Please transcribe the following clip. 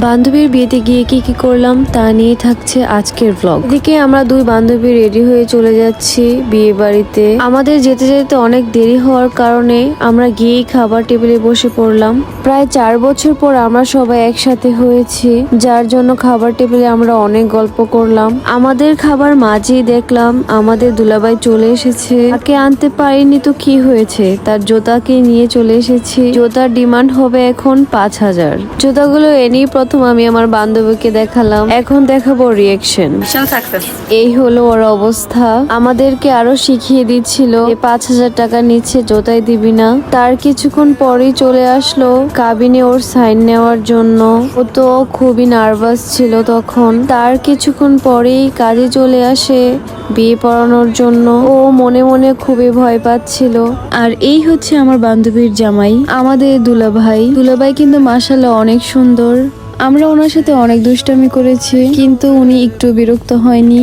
বান্ধবীর বিয়েতে গিয়ে কি কি করলাম তা নিয়ে থাকছে আজকের ব্লগ। এদিকে আমরা দুই বান্ধবী রেডি হয়ে চলে যাচ্ছি বিয়ে বাড়িতে। আমাদের যেতে যেতে অনেক দেরি হওয়ার কারণে আমরা গিয়েই খাবার টেবিলে বসে পড়লাম। প্রায় 4 বছর পর আমরা সবাই একসাথে হয়েছি, যার জন্য খাবার টেবিলে আমরা অনেক গল্প করলাম। আমাদের খাবার মাঝেই দেখলাম আমাদের দুলাভাই চলে এসেছে। তাকে আনতে পারিনি তো কি হয়েছে, তার জুতাকে নিয়ে চলে এসেছি। জুতার ডিমান্ড হবে এখন 5,000। জুতাগুলো এনেই প্রথম আমি আমার বান্ধবীকে দেখালাম, এখন দেখাবো রিয়েকশন। এই হলো ওর অবস্থা। আমাদেরকে আরো শিখিয়ে দিচ্ছিল 5,000 টাকা নিচ্ছে, জুতাই দিবি না। তার কিছুক্ষণ পরেই চলে আসলো কাবিনে ওর সাইন নেওয়ার জন্য। ও তো খুবই নার্ভাস ছিল তখন। তার কিছুক্ষণ পরেই কাজে চলে আসে বিয়ে পড়ানোর জন্য। ও মনে মনে খুবই ভয় পাচ্ছিল। আর এই হচ্ছে আমার বান্ধবীর জামাই, আমাদের দুলাভাই। দুলাভাই কিন্তু মাশাআল্লাহ অনেক সুন্দর। আমরা ওনার সাথে অনেক দুষ্টামি করেছি, কিন্তু উনি একটু বিরক্ত হয়নি।